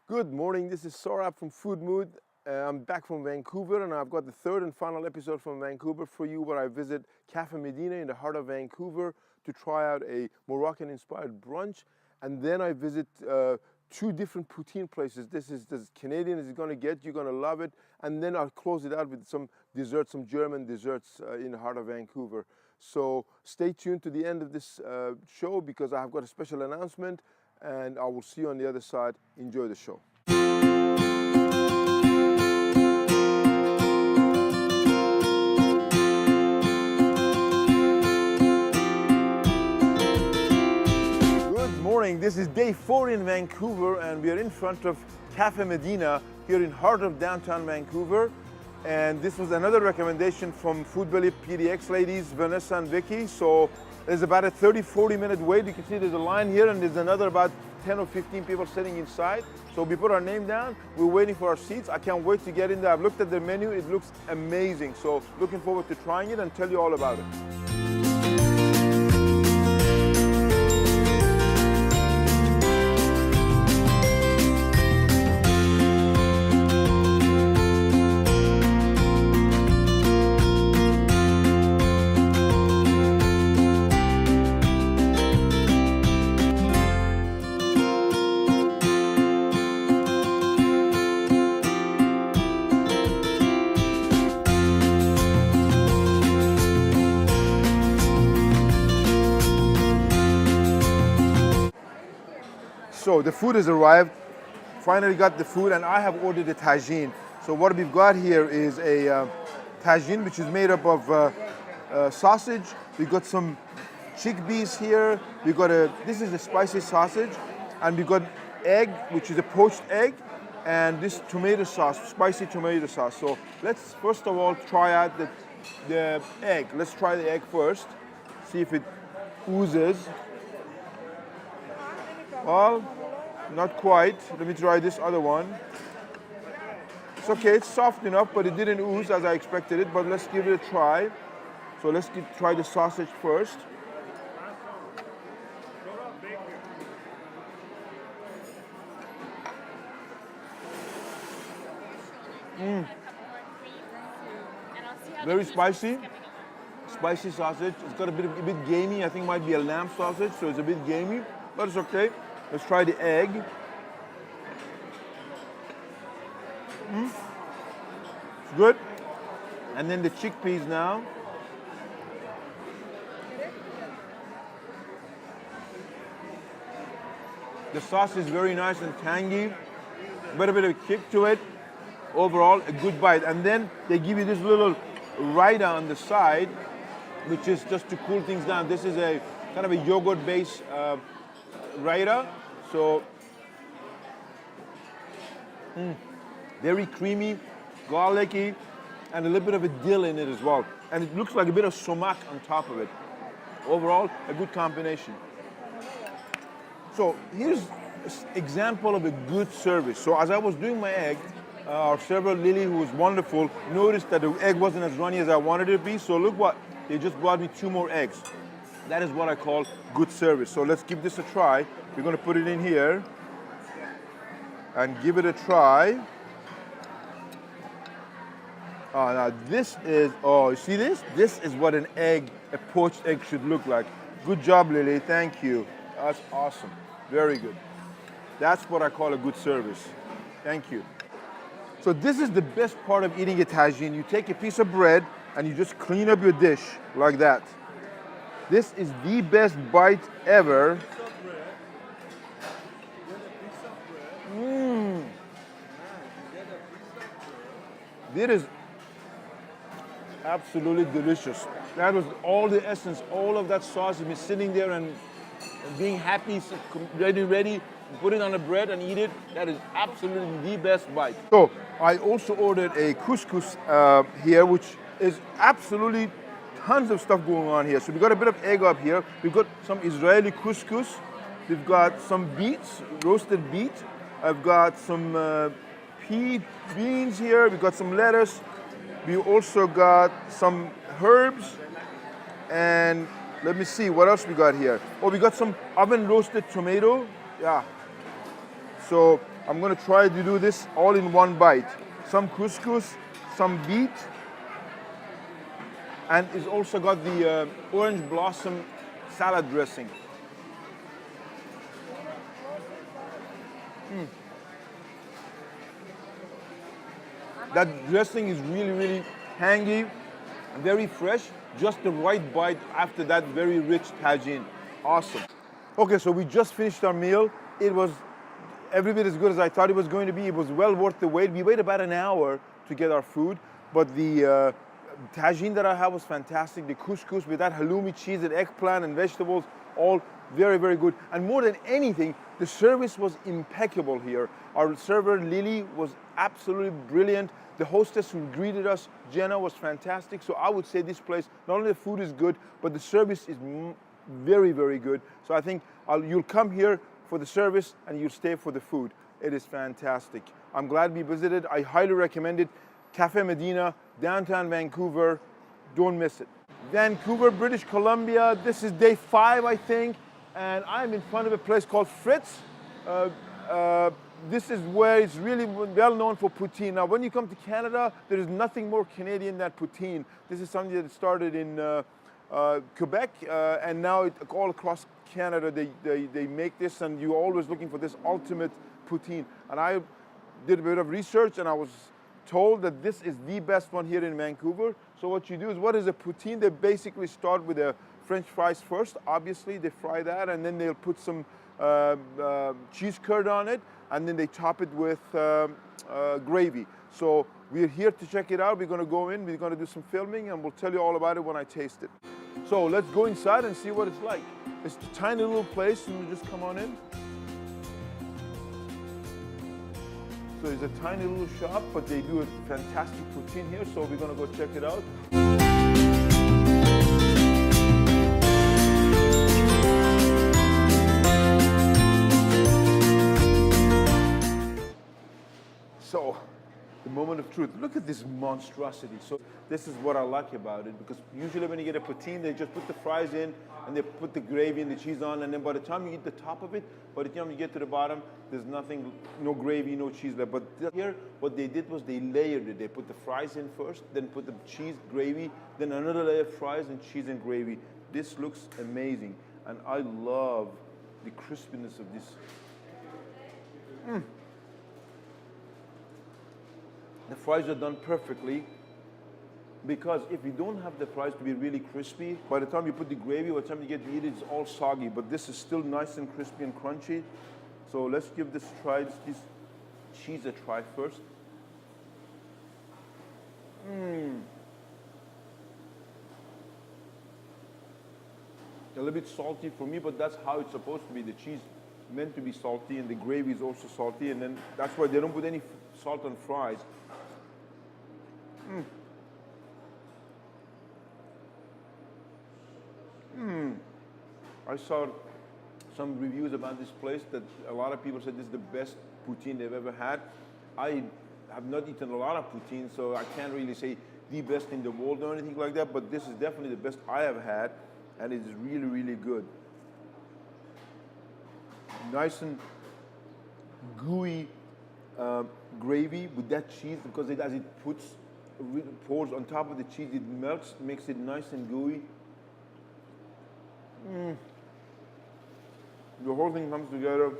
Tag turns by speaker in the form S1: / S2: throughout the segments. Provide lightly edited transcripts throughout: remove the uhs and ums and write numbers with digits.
S1: Good morning, this is Saurabh from Food Mood. I'm back from Vancouver and I've got the third and final episode from Vancouver for you where I visit Cafe Medina in the heart of Vancouver to try out a Moroccan-inspired brunch. And then I visit two different poutine places. This is Canadian is going to get, you're going to love it. And then I'll close it out with some desserts, some German desserts in the heart of Vancouver. So stay tuned to the end of this show because I've got a special announcement. And I will see you on the other side. Enjoy the show. Good morning. This is day 4 in Vancouver and we are in front of Cafe Medina here in heart of downtown Vancouver. And this was another recommendation from Food Belly PDX ladies, Vanessa and Vicky. So there's about a 30-40 minute wait. You can see there's a line here and there's another about 10 or 15 people sitting inside. So we put our name down, we're waiting for our seats. I can't wait to get in there. I've looked at the menu, it looks amazing. So looking forward to trying it and tell you all about it. So the food has arrived, finally got the food and I have ordered a tagine. So what we've got here is a tagine which is made up of sausage. We've got some chickpeas here. This is a spicy sausage and we've got egg which is a poached egg and this tomato sauce, spicy tomato sauce. So let's first of all try out the egg. Let's try the egg first, see if it oozes. Well, not quite. Let me try this other one. It's okay, it's soft enough, but it didn't ooze as I expected it, but let's give it a try. So let's try the sausage first. Very spicy. Spicy sausage. It's got a bit gamey. I think it might be a lamb sausage, so it's a bit gamey, but it's okay. Let's try the egg. It's good. And then the chickpeas now. The sauce is very nice and tangy. But a bit of a kick to it. Overall, a good bite. And then they give you this little raita on the side, which is just to cool things down. This is a kind of a yogurt-based raita, so very creamy, garlicky, and a little bit of a dill in it as well. And it looks like a bit of sumac on top of it. Overall, a good combination. So here's an example of a good service. So as I was doing my egg, our server Lily, who was wonderful, noticed that the egg wasn't as runny as I wanted it to be. So look what, they just brought me 2 more eggs. That is what I call good service. So let's give this a try. We're going to put it in here and give it a try. Now this is, you see this? This is what a poached egg should look like. Good job, Lily, thank you. That's awesome, very good. That's what I call a good service. Thank you. So this is the best part of eating a tagine. You take a piece of bread and you just clean up your dish like that. This is the best bite ever. It is absolutely delicious. That was all the essence, all of that sauce has been sitting there and being happy, ready, put it on the bread and eat it. That is absolutely the best bite. So I also ordered a couscous here, which is absolutely tons of stuff going on here. So we've got a bit of egg up here. We've got some Israeli couscous. We've got some beets, roasted beet. I've got some pea beans here. We've got some lettuce. We also got some herbs. And let me see, what else we got here? Oh, we got some oven roasted tomato. Yeah. So I'm gonna try to do this all in one bite. Some couscous, some beet, and it's also got the orange blossom salad dressing. That dressing is really, really hangy, very fresh, just the right bite after that very rich tagine. Awesome. Okay, so we just finished our meal. It was every bit as good as I thought it was going to be. It was well worth the wait. We waited about an hour to get our food, but the tagine that I had was fantastic. The couscous with that halloumi cheese and eggplant and vegetables, all very, very good. And more than anything, the service was impeccable here. Our server, Lily, was absolutely brilliant. The hostess who greeted us, Jenna, was fantastic. So I would say this place, not only the food is good, but the service is very, very good. So I think you'll come here for the service and you'll stay for the food. It is fantastic. I'm glad we visited. I highly recommend it. Cafe Medina, downtown Vancouver. Don't miss it. Vancouver, British Columbia. This is day 5, I think. And I'm in front of a place called Fritz. This is where it's really well known for poutine. Now, when you come to Canada, there is nothing more Canadian than poutine. This is something that started in Quebec, and now all across Canada they make this, and you're always looking for this ultimate poutine. And I did a bit of research, and I was told that this is the best one here in Vancouver. So what you do is, what is a poutine? They basically start with a French fries first. Obviously, they fry that, and then they'll put some cheese curd on it, and then they top it with gravy. So we're here to check it out. We're going to go in, we're going to do some filming, and we'll tell you all about it when I taste it. So let's go inside and see what it's like. It's a tiny little place, and you just come on in. So it's a tiny little shop, but they do a fantastic poutine here, so we're going to go check it out. So, the moment of truth. Look at this monstrosity. So this is what I like about it, because usually when you get a poutine, they just put the fries in and they put the gravy and the cheese on, and then by the time you get the top of it, by the time you get to the bottom, there's nothing, no gravy, no cheese left. But here, what they did was they layered it. They put the fries in first, then put the cheese, gravy, then another layer of fries and cheese and gravy. This looks amazing, and I love the crispiness of this. The fries are done perfectly, because if you don't have the fries to be really crispy, by the time you put the gravy, by the time you get to eat it, it's all soggy. But this is still nice and crispy and crunchy. So let's give this cheese a try first. A little bit salty for me, but that's how it's supposed to be. The cheese meant to be salty, and the gravy is also salty, and then that's why they don't put any salt on fries. I saw some reviews about this place that a lot of people said this is the best poutine they've ever had. I have not eaten a lot of poutine, so I can't really say the best in the world or anything like that, but this is definitely the best I have had, and it's really, really good. Nice and gooey gravy with that cheese, because as it pours on top of the cheese, it melts, makes it nice and gooey. The whole thing comes together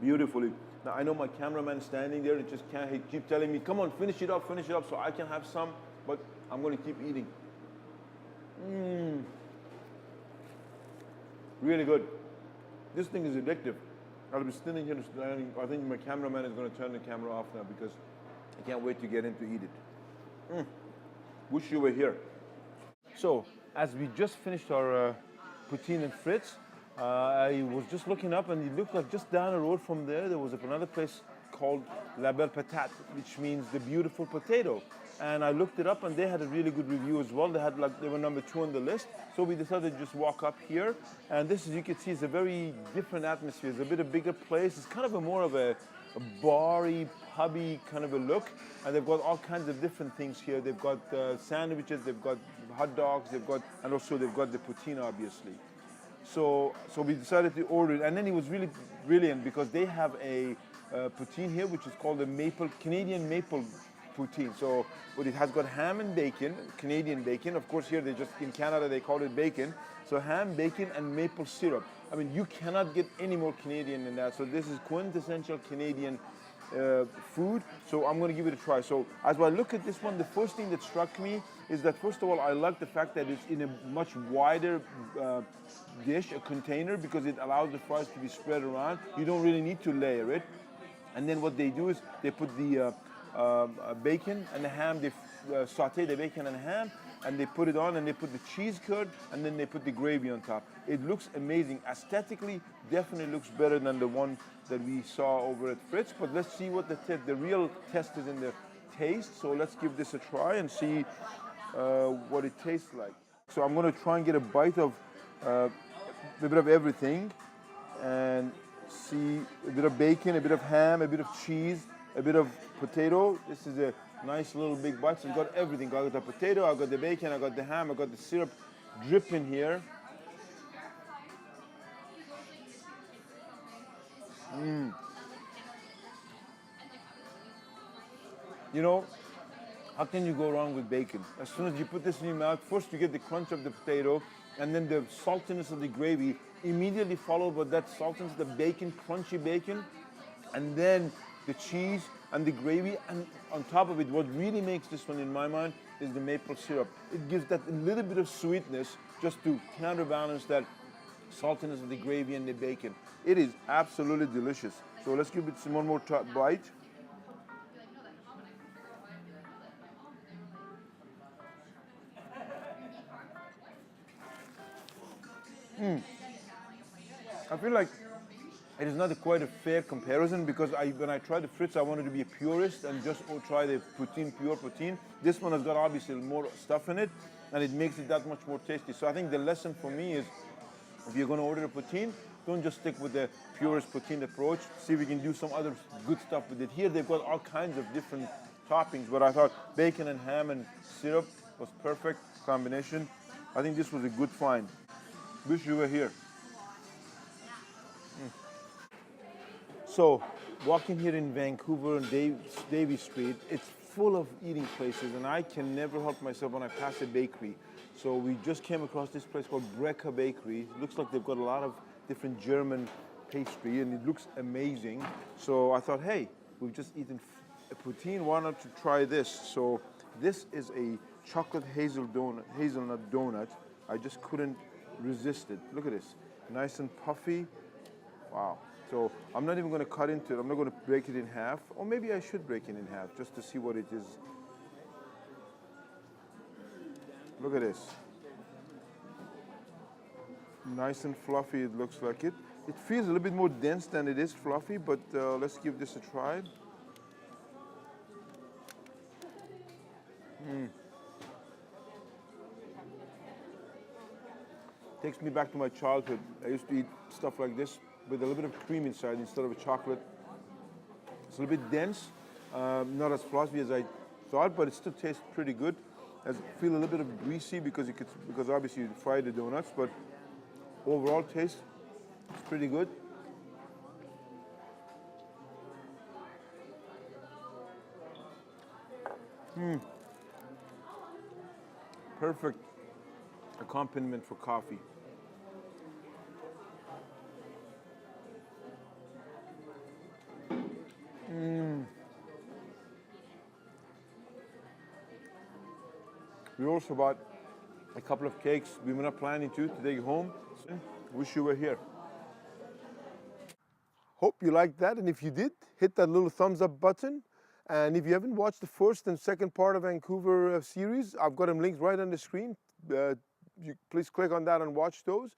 S1: beautifully. Now I know my cameraman is standing there and just can't, he keep telling me, come on, finish it up, so I can have some, but I'm going to keep eating. Really good. This thing is addictive. I'll be standing here, I think my cameraman is going to turn the camera off now, because I can't wait to get in to eat it. Wish you were here. So, as we just finished our poutine and Fritz, I was just looking up, and it looked like just down the road from there was another place called La Belle Patate, which means the beautiful potato. And I looked it up, and they had a really good review as well. They were number 2 on the list. So we decided to just walk up here. And this, as you can see, is a very different atmosphere. It's a bit of a bigger place. It's kind of more of a bar-y, pubby kind of a look. And they've got all kinds of different things here. They've got sandwiches, they've got hot dogs, and also they've got the poutine, obviously. So we decided to order it. And then it was really brilliant, because they have a poutine here, which is called the Canadian maple poutine. So, but it has got ham and bacon, Canadian bacon. Of course, here in Canada they call it bacon. So ham, bacon, and maple syrup. I mean, you cannot get any more Canadian than that. So this is quintessential Canadian food. So I'm going to give it a try. So as I look at this one, the first thing that struck me is that first of all, I like the fact that it's in a much wider dish, a container, because it allows the fries to be spread around. You don't really need to layer it. And then what they do is they put the bacon and the ham, they saute the bacon and the ham, and they put it on, and they put the cheese curd, and then they put the gravy on top. It looks amazing. Aesthetically, definitely looks better than the one that we saw over at Fritz, but let's see what the real test is in the taste. So let's give this a try and see what it tastes like. So I'm gonna try and get a bite of a bit of everything, and see a bit of bacon, a bit of ham, a bit of cheese, a bit of potato. This is a nice little big bite. So we've got everything. I got the potato, I got the bacon, I got the ham, I got the syrup dripping here. You know, how can you go wrong with bacon? As soon as you put this in your mouth, first you get the crunch of the potato, and then the saltiness of the gravy, immediately followed by that saltiness, the bacon, crunchy bacon, and then the cheese and the gravy, and on top of it, what really makes this one in my mind is the maple syrup. It gives that little bit of sweetness just to counterbalance that saltiness of the gravy and the bacon. It is absolutely delicious. So let's give it some one more bite. I feel like it is not quite a fair comparison, because when I tried the Fritz, I wanted to be a purist and just try the poutine, pure poutine. This one has got obviously more stuff in it, and it makes it that much more tasty. So I think the lesson for me is, if you're going to order a poutine, don't just stick with the purist poutine approach. See if we can do some other good stuff with it. Here they've got all kinds of different toppings, but I thought bacon and ham and syrup was perfect combination. I think this was a good find. Wish you were here. So, walking here in Vancouver on Davie Street, it's full of eating places, and I can never help myself when I pass a bakery. So we just came across this place called Brecka Bakery. It looks like they've got a lot of different German pastry, and it looks amazing. So I thought, hey, we've just eaten a poutine, why not to try this? So this is a chocolate hazelnut donut. I just couldn't resist it. Look at this, nice and puffy. Wow. So I'm not even going to cut into it. I'm not going to break it in half. Or maybe I should break it in half just to see what it is. Look at this. Nice and fluffy, it looks like it. It feels a little bit more dense than it is fluffy, but let's give this a try. Takes me back to my childhood. I used to eat stuff like this with a little bit of cream inside instead of a chocolate. It's a little bit dense, not as fluffy as I thought, but it still tastes pretty good. I feel a little bit of greasy because obviously you fry the donuts, but overall taste is pretty good. Perfect accompaniment for coffee. We also bought a couple of cakes. We were not planning to take home. Wish you were here. Hope you liked that, and if you did, hit that little thumbs up button. And if you haven't watched the first and second part of Vancouver series, I've got them linked right on the screen. Please click on that and watch those.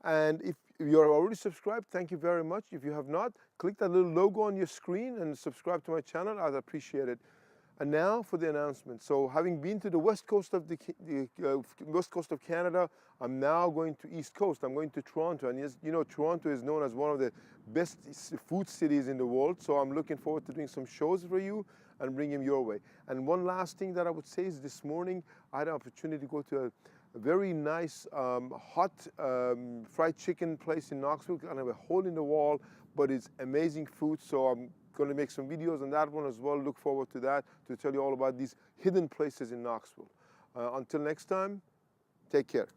S1: And if you're already subscribed, thank you very much. If you have not, click that little logo on your screen and subscribe to my channel. I'd appreciate it. And now for the announcement. So having been to the west coast of west coast of Canada, I'm now going to East Coast. I'm going to Toronto, and yes, you know, Toronto is known as one of the best food cities in the world. So I'm looking forward to doing some shows for you and bring them your way. And one last thing that I would say is, this morning I had an opportunity to go to a very nice hot fried chicken place in Knoxville. Kind of a hole in the wall, but it's amazing food. So I'm going to make some videos on that one as well. Look forward to that, to tell you all about these hidden places in Knoxville. Until next time, take care.